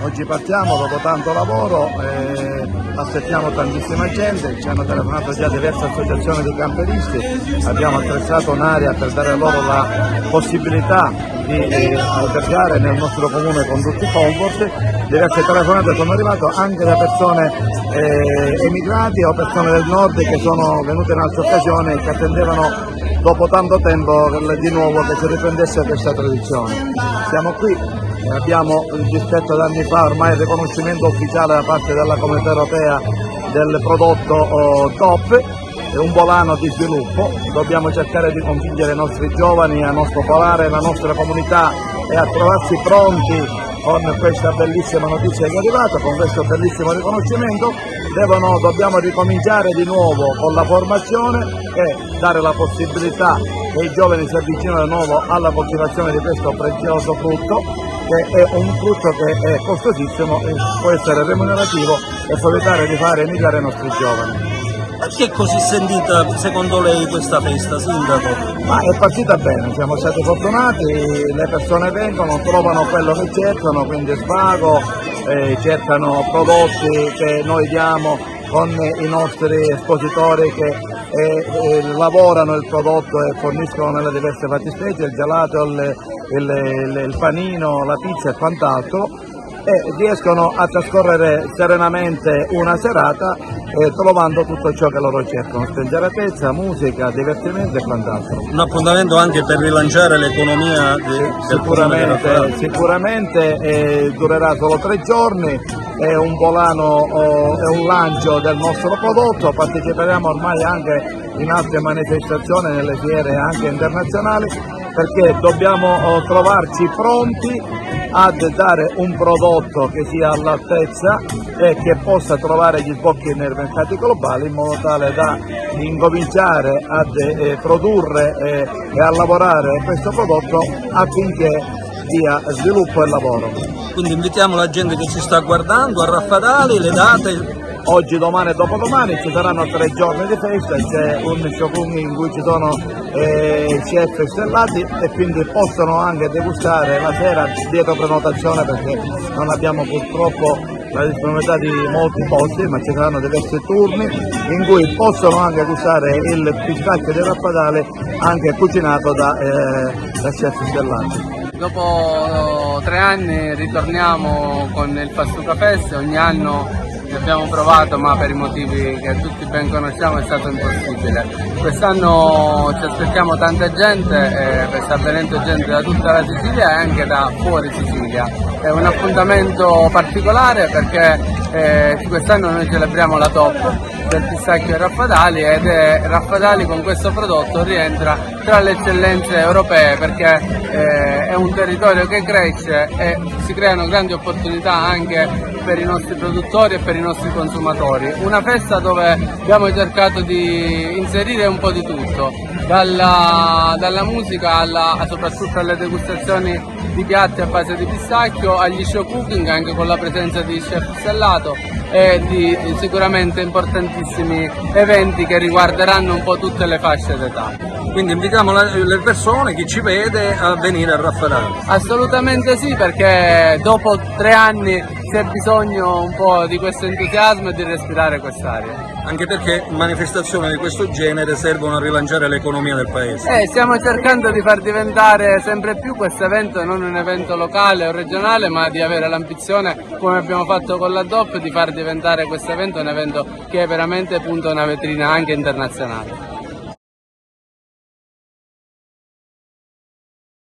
Oggi partiamo dopo tanto lavoro, aspettiamo tantissima gente, ci hanno telefonato già diverse associazioni di camperisti, abbiamo attrezzato un'area per dare loro la possibilità di albergare nel nostro comune con tutti i comfort. Diverse telefonate sono arrivate anche da persone emigrati o persone del nord che sono venute in altre occasioni e che attendevano dopo tanto tempo di nuovo che si riprendesse questa tradizione. Siamo qui. Abbiamo rispetto ad anni fa ormai il riconoscimento ufficiale da parte della Comunità Europea del prodotto DOP, è un volano di sviluppo. Dobbiamo cercare di convincere i nostri giovani a non spopolare la nostra comunità e a trovarsi pronti con questa bellissima notizia che è arrivata, con questo bellissimo riconoscimento. Dobbiamo ricominciare di nuovo con la formazione e dare la possibilità che i giovani si avvicinino di nuovo alla coltivazione di questo prezioso frutto, che è un frutto che è costosissimo e può essere remunerativo e può evitare di fare emigrare i nostri giovani. Perché è così sentita secondo lei questa festa, Sindaco? Ma è partita bene, siamo stati fortunati, le persone vengono, trovano quello che cercano, quindi svago, cercano prodotti che noi diamo con i nostri espositori che lavorano il prodotto e forniscono nelle diverse fattispecie, il gelato, il panino, la pizza e quant'altro, e riescono a trascorrere serenamente una serata trovando tutto ciò che loro cercano, spensieratezza, musica, divertimento e quant'altro. Un appuntamento anche per rilanciare l'economia del sicuramente durerà solo 3 giorni, è un volano, è un lancio del nostro prodotto, parteciperemo ormai anche in altre manifestazioni, nelle fiere anche internazionali, perché dobbiamo trovarci pronti a dare un prodotto che sia all'altezza e che possa trovare gli sbocchi nei mercati globali, in modo tale da incominciare a produrre e a lavorare questo prodotto affinché dia sviluppo e lavoro. Quindi invitiamo la gente che ci sta guardando a Raffadali, le date. Oggi, domani e dopodomani ci saranno 3 giorni di festa, c'è un showroom in cui ci sono chef stellati e quindi possono anche degustare la sera dietro prenotazione, perché non abbiamo purtroppo la disponibilità di molti posti, ma ci saranno diversi turni in cui possono anche gustare il pistacchio di Raffadali anche cucinato da chef stellati. Dopo 3 anni ritorniamo con il Pastuca Fest, ogni anno ci abbiamo provato, ma per i motivi che tutti ben conosciamo è stato impossibile. Quest'anno ci aspettiamo tanta gente, sta avvenendo gente da tutta la Sicilia e anche da fuori Sicilia. È un appuntamento particolare perché quest'anno noi celebriamo la top del pistacchio Raffadali, ed Raffadali con questo prodotto rientra tra le eccellenze europee, perché è un territorio che cresce e si creano grandi opportunità anche per i nostri produttori e per i nostri consumatori. Una festa dove abbiamo cercato di inserire un po' di tutto, dalla musica soprattutto alle degustazioni di piatti a base di pistacchio, agli show cooking anche con la presenza di chef stellato e di sicuramente importantissimi eventi che riguarderanno un po' tutte le fasce d'età. Quindi invitiamo le persone, chi ci vede, a venire a Raffadali. Assolutamente sì, perché dopo 3 anni c'è bisogno un po' di questo entusiasmo e di respirare quest'aria. Anche perché manifestazioni di questo genere servono a rilanciare l'economia del paese. Stiamo cercando di far diventare sempre più questo evento non un evento locale o regionale, ma di avere l'ambizione, come abbiamo fatto con la DOP, di far diventare questo evento un evento che veramente punta una vetrina anche internazionale.